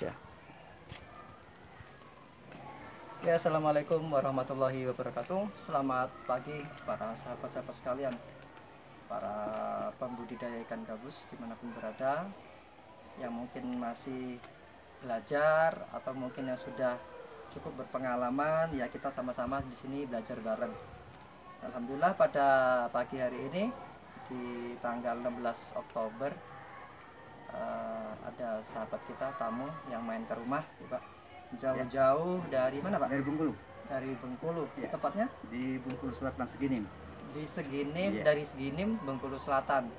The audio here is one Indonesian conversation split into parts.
ya. Ya, assalamualaikum warahmatullahi wabarakatuh. Selamat pagi para sahabat-sahabat sekalian, para pembudidaya ikan gabus dimanapun berada, yang mungkin masih belajar atau mungkin yang sudah cukup berpengalaman. Ya, kita sama-sama di sini belajar bareng. Alhamdulillah pada pagi hari ini di tanggal 16 Oktober ada sahabat kita tamu yang main ke rumah, Pak. Jauh-jauh dari mana, Pak? Dari Bengkulu. Dari Bengkulu. Ya. Tepatnya? Di Bengkulu Selatan Seginim. Di Seginim, Ya. dari Seginim, Bengkulu Selatan.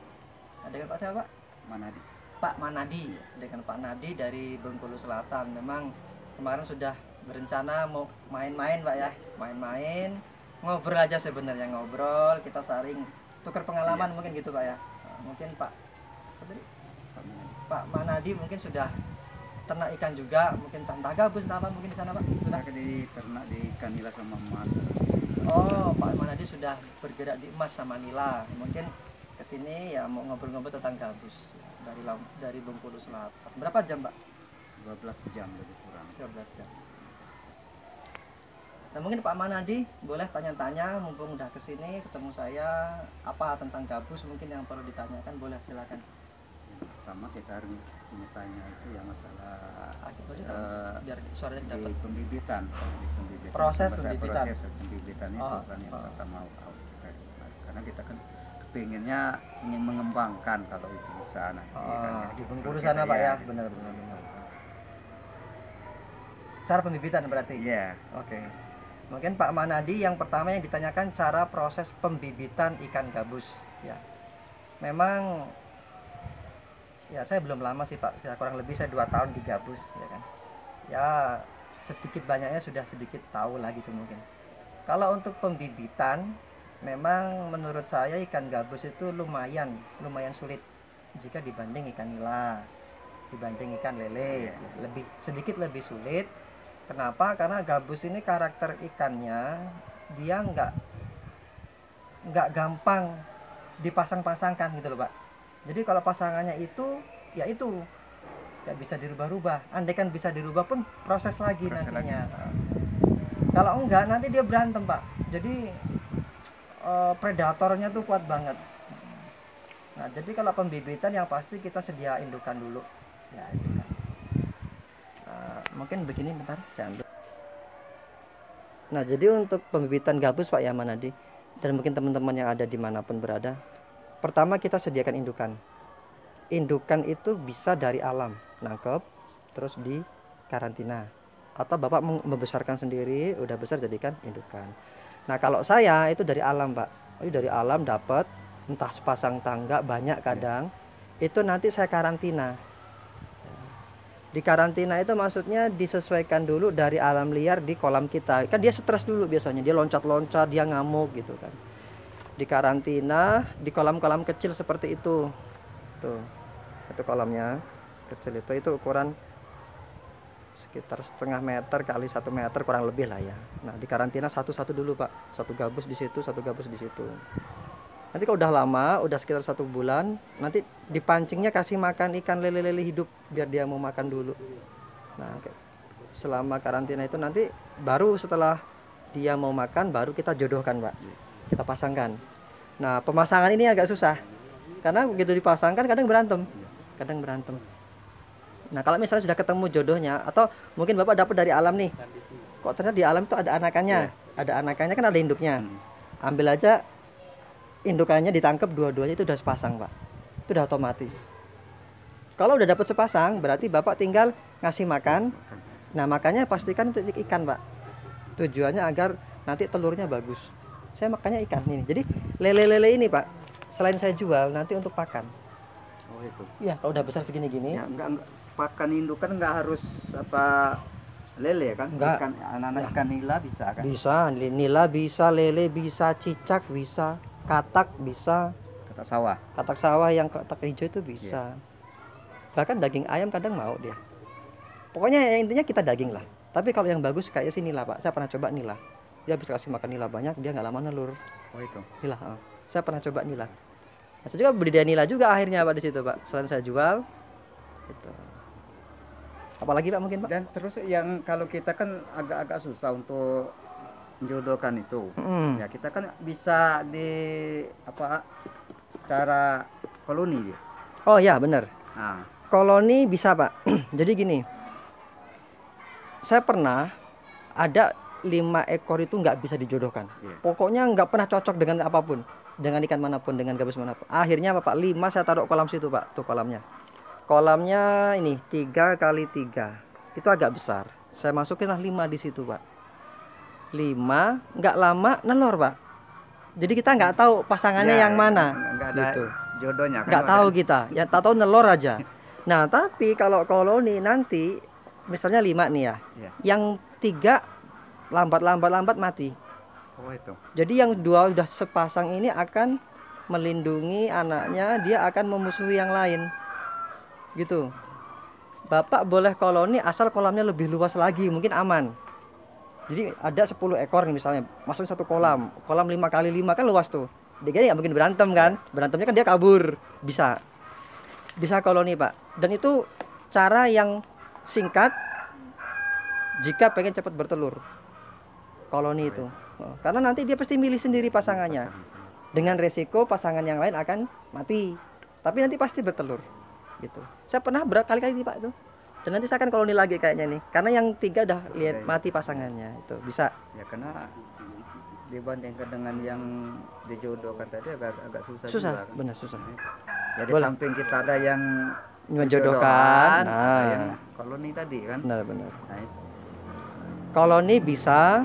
Nah, dengan Pak siapa, Pak? Manadi. Pak Manadi. Dengan Pak Nadi dari Bengkulu Selatan. Memang kemarin sudah berencana mau main-main, Pak ya. Main-main, ngobrol aja sebenarnya, ngobrol, kita saling tukar pengalaman ya. Mungkin gitu, Pak ya. Nah, mungkin Pak Manadi mungkin sudah ternak ikan juga, mungkin entah gabus entah apa mungkin di sana, Pak. Sudah di ternak di ikan nila sama emas. Oh, Pak Manadi sudah bergerak di emas sama nila. Mungkin kesini ya mau ngobrol-ngobrol tentang gabus dari Bengkulu Selatan. Berapa jam, Pak? 12 jam lebih kurang. 12 jam. Nah, mungkin Pak Manadi boleh tanya-tanya mumpung udah kesini ketemu saya, apa tentang gabus mungkin yang perlu ditanyakan, boleh silakan. Pertama kita harus tanya itu ya masalah biar suaranya di dapat. pembibitan. Proses pembibitan. Proses pembibitan itu kan yang kita mau tahu. Karena kita kan kepinginnya ingin mengembangkan kalau itu bisa nanti. Kan, di Bengkulu sana, Pak ya. Benar. Cara pembibitan berarti? Iya. Oke. Mungkin Pak Manadi yang pertama yang ditanyakan cara proses pembibitan ikan gabus. Ya. Memang ya saya belum lama sih, Pak. Kurang lebih saya 2 tahun di gabus, ya kan. Ya sedikit banyaknya sudah sedikit tahu lah gitu mungkin. Kalau untuk pembibitan, memang menurut saya ikan gabus itu lumayan sulit jika dibanding ikan nila, dibanding ikan lele, sedikit lebih sulit. Kenapa? Karena gabus ini karakter ikannya dia nggak gampang dipasang-pasangkan gitu loh, Pak. Jadi kalau pasangannya itu, ya itu nggak bisa dirubah-rubah. Andai kan bisa dirubah pun proses lagi nantinya. Kalau enggak nanti dia berantem, Pak. Jadi predatornya tuh kuat banget. Nah, jadi kalau pembibitan yang pasti kita sedia indukan dulu. Ya, indukan. Mungkin begini bentar saya ambil. Nah, jadi untuk pembibitan gabus, Pak ya Manadi, dan mungkin teman-teman yang ada dimanapun berada, pertama kita sediakan indukan. Indukan itu bisa dari alam, nangkep, terus di karantina. Atau Bapak membesarkan sendiri, udah besar jadikan indukan. Nah, kalau saya itu dari alam, Pak. Itu dari alam dapat, entah sepasang tangga, banyak kadang. Itu nanti saya karantina. Di karantina itu maksudnya disesuaikan dulu dari alam liar di kolam kita. Kan dia stres dulu biasanya, dia loncat-loncat, dia ngamuk gitu kan. Di karantina di kolam-kolam kecil seperti itu. Tuh. Itu kolamnya kecil itu ukuran sekitar setengah meter kali 1 meter kurang lebih lah ya. Nah, di karantina satu-satu dulu, Pak. Satu gabus di situ, satu gabus di situ. Nanti kalau udah lama, udah sekitar 1 bulan, nanti dipancingnya kasih makan ikan lele-lele hidup biar dia mau makan dulu. Nah, selama karantina itu nanti baru setelah dia mau makan baru kita jodohkan, Pak. Kita pasangkan. Nah, pemasangan ini agak susah. Karena begitu dipasangkan kadang berantem. Nah, kalau misalnya sudah ketemu jodohnya atau mungkin Bapak dapat dari alam nih. Kok ternyata di alam itu ada anakannya. Ada anakannya kan ada induknya. Ambil aja indukannya, ditangkap dua-duanya itu udah sepasang, Pak. Itu udah otomatis. Kalau udah dapat sepasang berarti Bapak tinggal ngasih makan. Nah, makanya pastikan untuk ikan, Pak. Tujuannya agar nanti telurnya bagus. Saya makannya ikan ini. Jadi lele-lele ini, Pak, selain saya jual nanti untuk pakan. Oh, itu. Iya, kalau udah besar segini-gini. Ya, enggak pakan indukan enggak harus apa lele kan? Enggak. Anak-anak ikan nila bisa kan? Bisa, nila bisa, lele bisa, cicak bisa, katak bisa. Katak sawah yang katak hijau itu bisa. Bahkan daging ayam kadang mau dia. Pokoknya intinya kita daging lah. Tapi kalau yang bagus kayak si nila, Pak. Saya pernah coba nila. Dia bisa kasih makan nila banyak, dia nggak lama nelur. Oh, itu. Nila. Saya pernah coba nila. Nah, saya juga budidaya nila juga akhirnya, Pak, di situ, Pak. Selain saya jual, gitu. Apalagi Pak mungkin Pak? Dan terus yang kalau kita kan agak-agak susah untuk menjodohkan itu. Mm. Ya kita kan bisa di apa cara koloni dia. Oh ya benar. Nah, Koloni bisa Pak. Jadi gini, saya pernah ada 5 ekor itu nggak bisa dijodohkan. iya. Pokoknya nggak pernah cocok dengan apapun, dengan ikan manapun, dengan gabus manapun. Akhirnya apa Pak? 5 saya taruh kolam situ Pak. Tuh kolamnya. Kolamnya ini 3 kali 3. Itu agak besar. Saya masukinlah 5 di situ Pak. 5 nggak lama nelor Pak. Jadi kita nggak tahu pasangannya Ya, yang mana. nggak ada Gitu. jodohnya kan. Nggak tahu kita. Ya tahu nelor aja. Nah tapi kalau koloni nanti misalnya 5 nih ya. Iya. Yang 3 lambat mati. Oh itu. Jadi yang 2 udah sepasang ini akan melindungi anaknya, dia akan memusuhi yang lain. Gitu. Bapak boleh koloni asal kolamnya lebih luas lagi, mungkin aman. Jadi ada 10 ekor nih misalnya, masuk satu kolam. Kolam 5 kali 5 kan luas tuh. Dia nggak mungkin berantem kan? Berantemnya kan dia kabur. Bisa. Bisa koloni, Pak. Dan itu cara yang singkat jika pengen cepat bertelur. Koloni itu. Karena nanti dia pasti milih sendiri pasangannya. Dengan resiko pasangan yang lain akan mati. Tapi nanti pasti bertelur. Gitu. Saya pernah berkali-kali nih Pak itu. Dan nanti saya akan koloni lagi kayaknya nih. Karena yang 3 udah lihat mati pasangannya. Itu bisa. Ya karena dibandingkan dengan yang dijodohkan tadi agak susah. Susah, juga, kan? benar susah. Jadi Boleh. samping kita ada yang Menjodohkan. ada yang Nah, koloni tadi kan. benar-benar. Nah, itu. Koloni bisa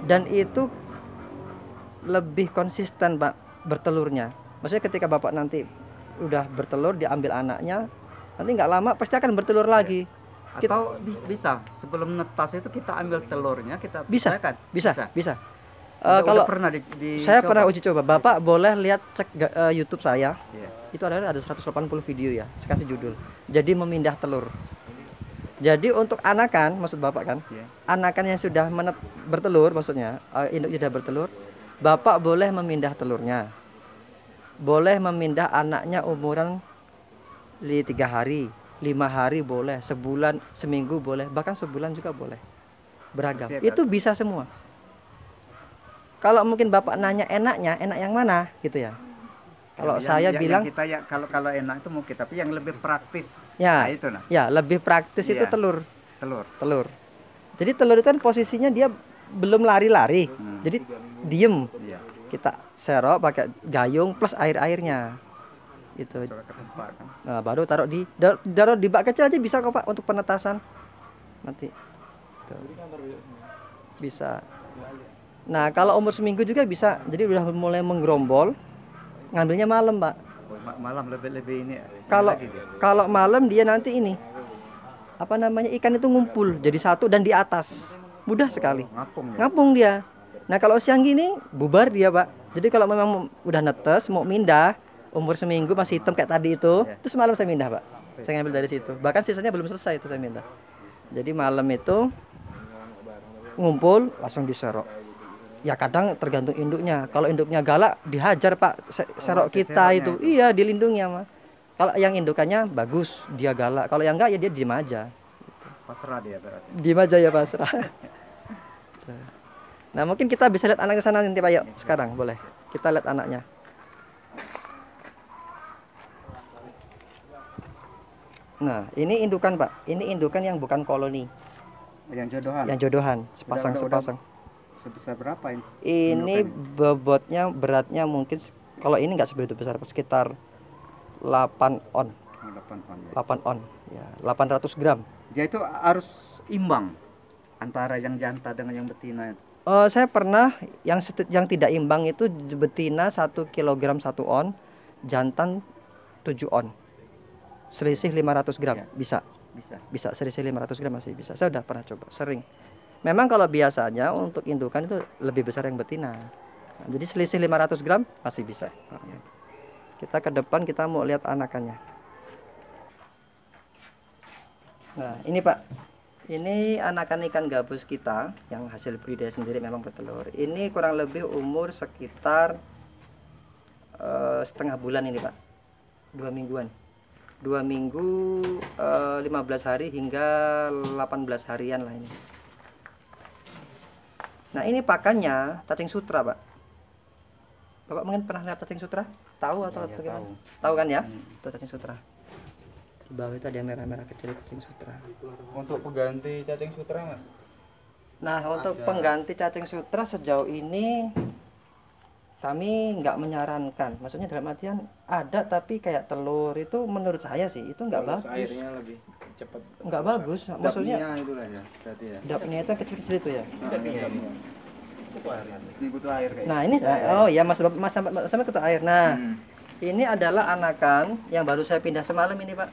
dan itu lebih konsisten Pak bertelurnya. Maksudnya ketika Bapak nanti udah bertelur diambil anaknya, nanti nggak lama pasti akan bertelur lagi. Atau bisa sebelum netas itu kita ambil telurnya kita Bisa, pisahkan. bisa. Kalau Kalau pernah saya dicoba? pernah uji coba, Bapak boleh lihat cek YouTube saya. Iya. Itu ada 180 video ya. Saya kasih judul. Jadi memindah telur. Jadi untuk anakan, maksud Bapak kan? Iya. Anakan yang sudah bertelur maksudnya, induk sudah bertelur, Bapak boleh memindah telurnya. Boleh memindah anaknya umuran 3 hari, 5 hari boleh, sebulan, seminggu boleh, bahkan sebulan juga boleh. Beragam. Oke, Itu bisa semua. Kalau mungkin Bapak nanya enaknya, enak yang mana gitu ya. Kalau saya bilang kita ya kalau enak itu mungkin tapi yang lebih praktis. ya, Nah, itu nah. ya lebih praktis itu Iya. telur. Telur. Jadi telur itu kan posisinya dia belum lari-lari. Jadi diem. Iya. Kita serok pakai gayung plus airnya. Gitu. Surat ke tempat kan. Nah, baru taruh di bak kecil aja bisa kok Pak untuk penetasan. Nanti. Tuh. Bisa. Nah, kalau umur seminggu juga bisa. Jadi udah mulai menggerombol. Ngambilnya malam, Pak. Malam lebih ini. Kalau lagi dia. kalau malam dia nanti ini apa namanya ikan itu ngumpul jadi satu dan di atas. Mudah sekali. Ngapung ya. Ngapung dia. Nah, kalau siang gini bubar dia, Pak. Jadi kalau memang udah netes mau mindah umur seminggu masih hitam kayak tadi itu, Ya. terus malam saya mindah, Pak. Saya ngambil dari situ. Bahkan sisanya belum selesai itu saya mindah. Jadi malam itu ngumpul langsung diserok. Ya kadang tergantung induknya. Kalau induknya galak dihajar Pak serok kita itu. itu. Iya dilindungi sama. Kalau yang indukannya bagus dia galak. Kalau yang enggak ya dia diem aja. Pasrah dia berarti. Diem aja ya pasrah. Nah mungkin kita bisa lihat anak ke sana nanti Pak. Yuk sekarang boleh. Kita lihat anaknya. Nah ini indukan Pak. Ini indukan yang bukan koloni. Yang jodohan. Yang jodohan sepasang. Sebesar berapa ini? Ini bobotnya beratnya mungkin kalau ini nggak sebegitu besar sekitar 8 on. 8 on. Ya. 8 on ya 800 gram. Dia itu harus imbang antara yang jantan dengan yang betina. Saya pernah yang tidak imbang itu betina 1 kg 1 on, jantan 7 on. Selisih 500 gram Ya. bisa selisih 500 gram masih bisa. Saya udah pernah coba sering. Memang kalau biasanya untuk indukan itu lebih besar yang betina. Nah, jadi selisih 500 gram masih bisa. Kita ke depan kita mau lihat anakannya. Nah ini Pak, ini anakan ikan gabus kita yang hasil budidaya sendiri memang bertelur. Ini kurang lebih umur sekitar setengah bulan ini Pak, 2 mingguan. 2 minggu 15 hari hingga 18 harian lah ini. Nah ini pakannya cacing sutra Pak. Bapak mungkin pernah lihat cacing sutra? Tahu atau Ya, bagaimana? tahu. Tahu kan ya? Hmm. Itu cacing sutra. Di bawah itu ada yang merah-merah kecil, itu cacing sutra. Untuk pengganti cacing sutra Mas? Nah untuk Ada. pengganti cacing sutra sejauh ini kami nggak menyarankan. Maksudnya dalam artian ada, tapi kayak telur itu menurut saya sih itu nggak Kalau bagus. airnya lebih cepat. Nggak bagus. Maksudnya Dapnia itulah ya, berarti ya. dapnya itu yang kecil-kecil itu ya. Dapnia. Ini butuh air kayak. Nah ini oh ya mas sama kutu air. Nah Hmm. ini adalah anakan yang baru saya pindah semalam ini Pak.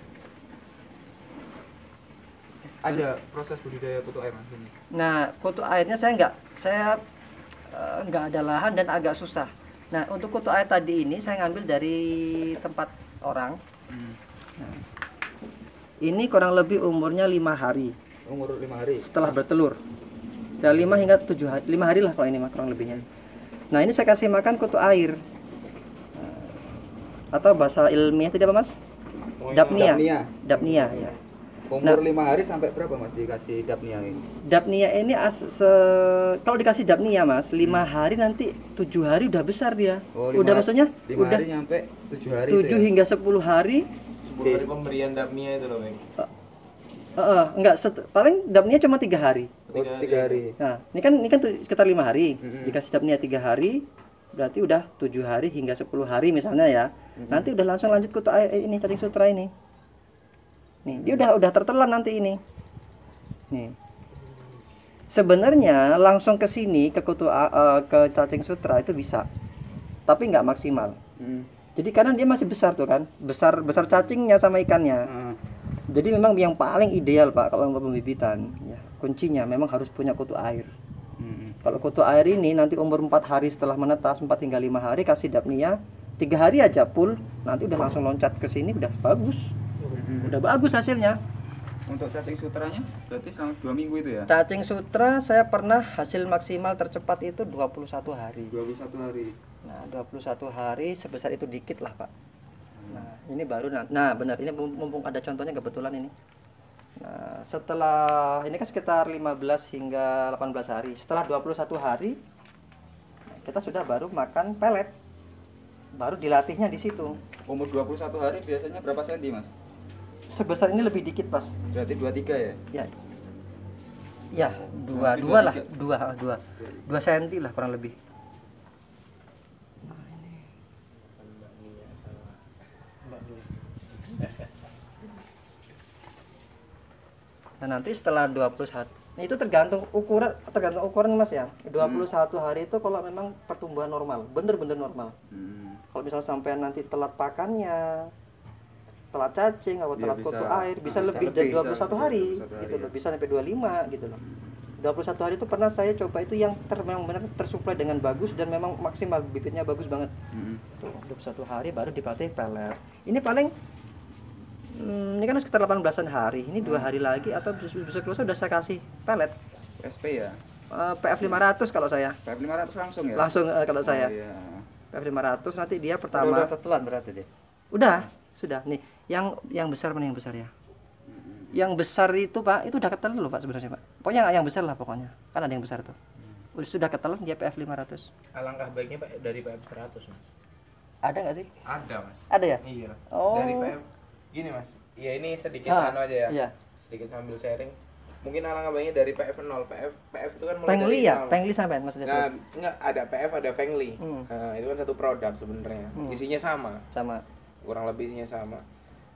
Ada proses budidaya kutu air Mas ini. Nah kutu airnya saya nggak ada lahan dan agak susah. Nah untuk kutu air tadi ini saya ngambil dari tempat orang. Hmm. Nah, ini kurang lebih umurnya 5 hari Umur 5 hari. setelah bertelur. Dari 5 hingga 7 hari, 5 hari lah kalau ini mah kurang lebihnya. Nah ini saya kasih makan kutu air. Atau bahasa ilmiah tidak apa Mas? Dapnia. Dapnia ya. Umur 5 hari sampai berapa Mas dikasih dapnia ini? Dapnia ini kalau dikasih dapnia Mas, 5 hari nanti 7 hari udah besar dia. Oh, Udah maksudnya 5 udah hari sampai 7 hari 7 itu ya? hingga 10 hari. 10 hari pemberian dapnia itu loh, Bang. Enggak, paling dapnia cuma 3 hari. Oh, 3 hari. Nah, ini kan sekitar 5 hari. Mm-mm. Dikasih dapnia 3 hari, berarti udah 7 hari hingga 10 hari misalnya ya. Nanti udah langsung lanjut kutu air ini cacing sutra ini. Nih, dia udah tertelan nanti ini. Nih. Sebenarnya langsung ke sini ke ke cacing sutra itu bisa. Tapi nggak maksimal. Hmm. Jadi karena dia masih besar tuh kan. Besar cacingnya sama ikannya. Ah. Jadi memang yang paling ideal Pak kalau untuk pembibitan ya, kuncinya memang harus punya kutu air. Hmm. Kalau kutu air ini nanti umur 4 hari setelah menetas, 4 hingga 5 hari kasih dapnia, 3 hari aja full, nanti udah langsung loncat ke sini udah bagus. Hmm. Udah bagus hasilnya. Untuk cacing sutranya berarti selama 2 minggu itu ya? Cacing sutra saya pernah hasil maksimal tercepat itu 21 hari. 21 hari. Nah, 21 hari sebesar itu dikit lah, Pak. Nah, ini baru nah benar ini mumpung ada contohnya kebetulan ini. Nah, setelah ini kan sekitar 15 hingga 18 hari. Setelah 21 hari kita sudah baru makan pelet. Baru dilatihnya di situ. Umur 21 hari biasanya berapa senti Mas? Sebesar ini lebih dikit, Pas. Berarti 23 ya? Ya. Ya, dua lah, 2 senti lah kurang lebih. Nah, nanti setelah 21, nah itu tergantung ukuran Mas ya. 21 hari itu kalau memang pertumbuhan normal, bener-bener normal. Kalau misal sampai nanti telat pakannya, telat cacing atau Ya, telat bisa. kutu air, bisa Bisa lebih lebih, dari bisa 21 lebih hari, 21 hari, gitu loh. ya. Bisa sampai 25 gitu loh. 21 hari itu pernah saya coba itu yang memang benar tersuplai dengan bagus dan memang maksimal, bibitnya bagus banget. Tuh, 21 hari baru dipakai pelet. Ini paling ini kan sekitar 18-an hari. Ini 2 hari lagi atau bisa keluar udah saya kasih pelet. SP ya? PF 500 kalau saya. PF 500 langsung ya? Langsung kalau saya. Oh, iya. PF 500 nanti dia Udah pertama. tetelan berarti deh. Udah, sudah. Nih, yang besar mana yang besar ya? Yang besar itu Pak, itu udah ketelan loh Pak sebenarnya Pak. Pokoknya yang besar lah pokoknya. Kan ada yang besar tuh. Sudah ketelan dia PF 500. Alangkah baiknya Pak dari PF 100, Mas. Ada nggak sih? Ada, Mas. Ada ya? Iya. Oh. Dari PF gini, Mas. Ya ini sedikit Ah, anu aja ya. Iya. Sedikit sambil sharing. Mungkin alangkah baiknya dari PF 0. PF itu kan mulai Pengli dari ya? 0. Pengli sampai maksudnya. Nah, enggak ada PF ada Fengli. Hmm. Nah, itu kan satu produk sebenarnya. Hmm. Isinya sama, Sama. kurang lebih isinya sama.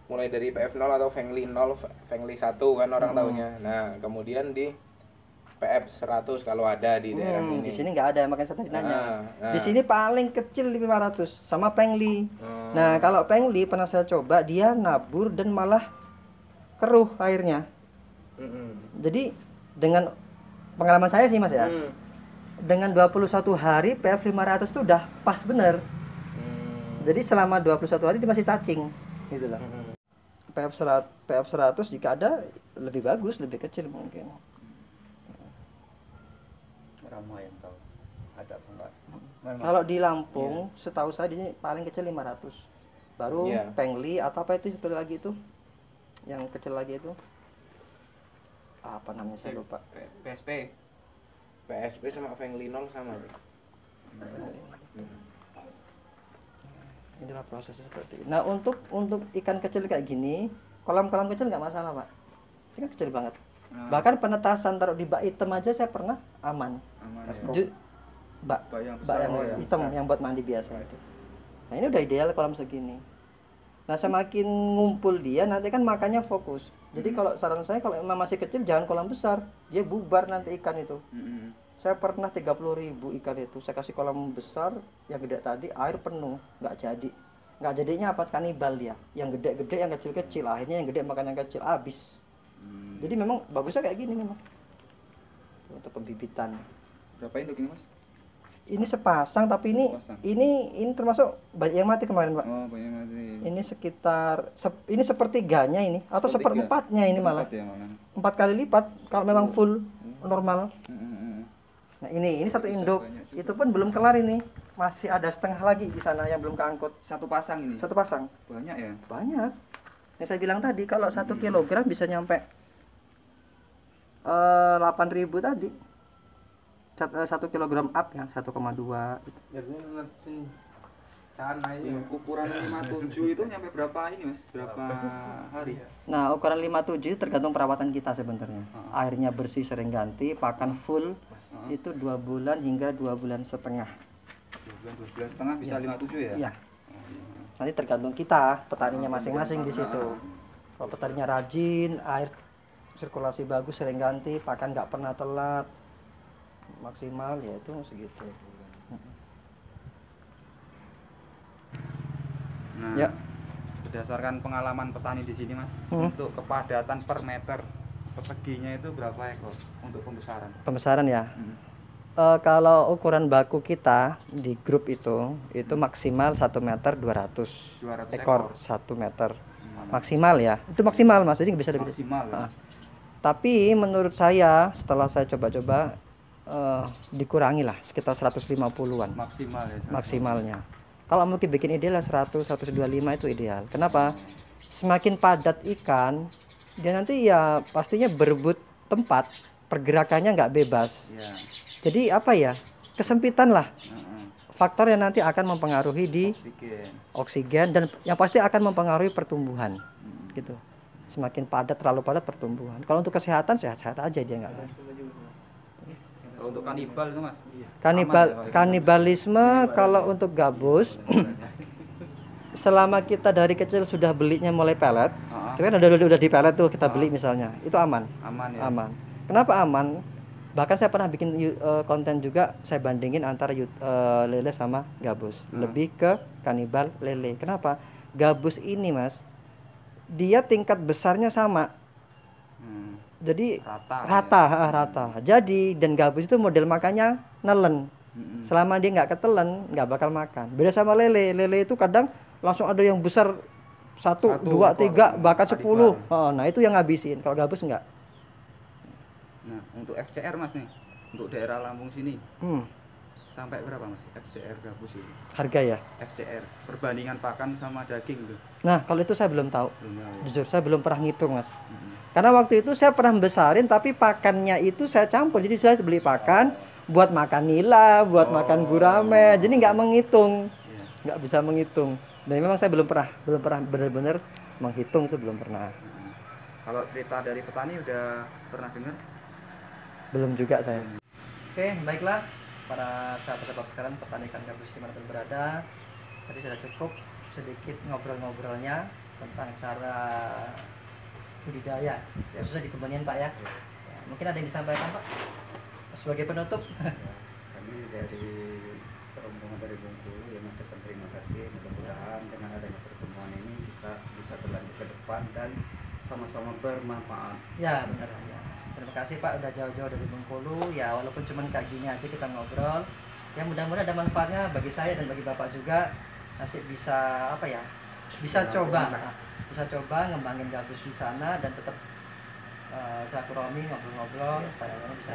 Mulai dari PF 0 atau Fengli 0, Fengli 1 kan orang taunya. Nah, kemudian di PF 100 kalau ada di daerah ini. Di sini nggak ada, makanya saya tadi nanya. Nah. Di sini paling kecil 500 sama Pengli. Hmm. Nah, kalau Pengli pernah saya coba, dia nabur dan malah keruh airnya. Jadi dengan pengalaman saya sih Mas ya. Dengan 21 hari PF 500 itu udah pas bener. Jadi selama 21 hari dia masih cacing gitu lah. PF 100 jika ada lebih bagus, lebih kecil mungkin. Ramai yang tahu. Ada apa enggak? Memang. Kalau di Lampung, setahu saya di sini paling kecil 500. baru Iya. Pengli atau apa itu satu lagi itu yang kecil lagi itu apa namanya saya lupa. PSP. PSP sama Fengli 0 sama. Inilah prosesnya seperti itu. Nah untuk ikan kecil kayak gini, kolam-kolam kecil nggak masalah pak. Ini kan kecil banget. Bahkan penetasan taruh di bak hitam aja saya pernah aman. Aman Mas ya. kok. Bak Bak yang bak besar, yang oh ya, hitam besar. yang buat mandi biasa itu. Nah ini udah ideal kolam segini. Nah semakin ngumpul dia nanti kan makannya fokus. Jadi kalau saran saya kalau emang masih kecil jangan kolam besar, dia bubar nanti ikan itu. Saya pernah 30.000 ikan itu, saya kasih kolam besar yang gede tadi, air penuh, nggak jadi. Nggak jadinya apa, kanibal dia. Yang gede-gede, yang kecil-kecil, akhirnya yang gede makan yang kecil, habis. Jadi memang bagusnya kayak gini memang. Untuk pembibitan. Berapa induk ini mas? Ini sepasang, tapi Sepasang. ini termasuk banyak yang mati kemarin pak. Oh banyak mati. Ini sekitar, ini sepertiganya ini, atau Sepertiga. seperempatnya ini malah. Empat ya malah. 4 kali lipat, kalau memang full, normal. Mm-mm. Nah ini satu Bisa induk, banyak juga. itu pun belum kelar ini, masih ada setengah lagi di sana yang belum keangkut. Satu pasang ini. Satu pasang, Banyak ya. banyak. Yang saya bilang tadi kalau 1 kilogram bisa nyampe 8.000 tadi. 1 kilogram up ya, 1,2. Jadi sini. Sana Yang ukuran 57 itu nyampe berapa ini mas? Berapa hari? Nah ukuran 57 tergantung perawatan kita sebenarnya. Airnya bersih sering ganti, pakan full itu 2 bulan hingga 2 bulan setengah. 2 bulan setengah bisa 57 ya? Iya. Nanti tergantung kita, petaninya masing-masing di situ. Kalau petaninya rajin, air sirkulasi bagus, sering ganti, pakan nggak pernah telat, maksimal ya itu segitu. Nah, Ya. berdasarkan pengalaman petani di sini mas, Hmm. untuk kepadatan per meter perseginya itu berapa ekor untuk pembesaran? Pembesaran ya. Hmm. Kalau ukuran baku kita di grup itu maksimal 1 meter 200 200 ekor 1 meter Hmm. maksimal ya. Itu maksimal mas, jadi nggak bisa lebih. Maksimal ya? Ah. Tapi menurut saya setelah saya coba-coba dikurangi lah sekitar 150-an Maksimal ya? maksimalnya. Kalau mungkin bikin ideal 100 125 itu ideal. Kenapa? Semakin padat ikan, dia nanti ya pastinya berebut tempat, pergerakannya nggak bebas. Iya. Jadi apa ya? Kesempitan lah. Heeh. Faktor yang nanti akan mempengaruhi di Oksigen. oksigen dan yang pasti akan mempengaruhi pertumbuhan. Hmm. Gitu. Semakin padat, terlalu padat pertumbuhan. Kalau untuk kesehatan sehat-sehat aja dia nggak. Kalau untuk kanibal itu mas? Kanibalisme kalau untuk gabus selama kita dari kecil sudah belinya mulai pelet, Ah, itu kan udah di pelet tuh kita beli misalnya, itu aman. aman ya? Aman. Kenapa aman? Bahkan saya pernah bikin konten juga, saya bandingin antara lele sama gabus. Lebih ke kanibal lele. Kenapa? Gabus ini mas, dia tingkat besarnya sama. Hmm. Jadi Rata. rata. Jadi dan gabus itu model makannya nelen. Mm-mm. Selama dia nggak ketelen, nggak bakal makan. Beda sama lele. Lele itu kadang langsung ada yang besar 1, 2, 3, bahkan 10. Nah itu yang ngabisin. Kalau gabus nggak. Nah untuk FCR mas nih, untuk daerah Lampung sini sampai berapa mas FCR gabus ini? Harga ya. FCR perbandingan pakan sama daging tuh? Nah kalau itu saya belum tahu. Belum tahu ya? Jujur saya belum pernah ngitung mas. Mm-mm. Karena waktu itu saya pernah besarin, tapi pakannya itu saya campur. Jadi saya beli pakan buat makan nila, buat makan gurame. Jadi nggak menghitung, Iya. nggak bisa menghitung. Dan memang saya belum pernah benar-benar menghitung, itu belum pernah. Mm-mm. Kalau cerita dari petani udah pernah dengar? Belum juga saya. Oke, baiklah para sahabat-sahabat sekalian petani ikan gabus dimanapun berada. Tadi sudah cukup sedikit ngobrol-ngobrolnya tentang cara budidaya khususnya di kebunian Pak ya. Ya, mungkin ada yang disampaikan Pak sebagai penutup. Kami dari rombongan dari Bengkulu yang mengucapkan terima kasih. Mudah-mudahan dengan adanya pertemuan ini kita bisa berlanjut ke depan dan sama-sama bermanfaat. Ya benar ya. Terima kasih Pak udah jauh-jauh dari Bengkulu ya, walaupun cuma kayak gini aja kita ngobrol. Ya mudah-mudahan ada manfaatnya bagi saya dan bagi Bapak juga. Nanti bisa apa ya? Bisa coba ngembangin gabus di sana dan tetap silaturahmi ngobrol-ngobrol supaya bisa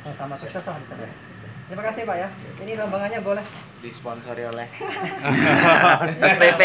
sama-sama sukses lah di sana. Terima kasih Pak ya. Ini rombongannya boleh Disponsori oleh STP.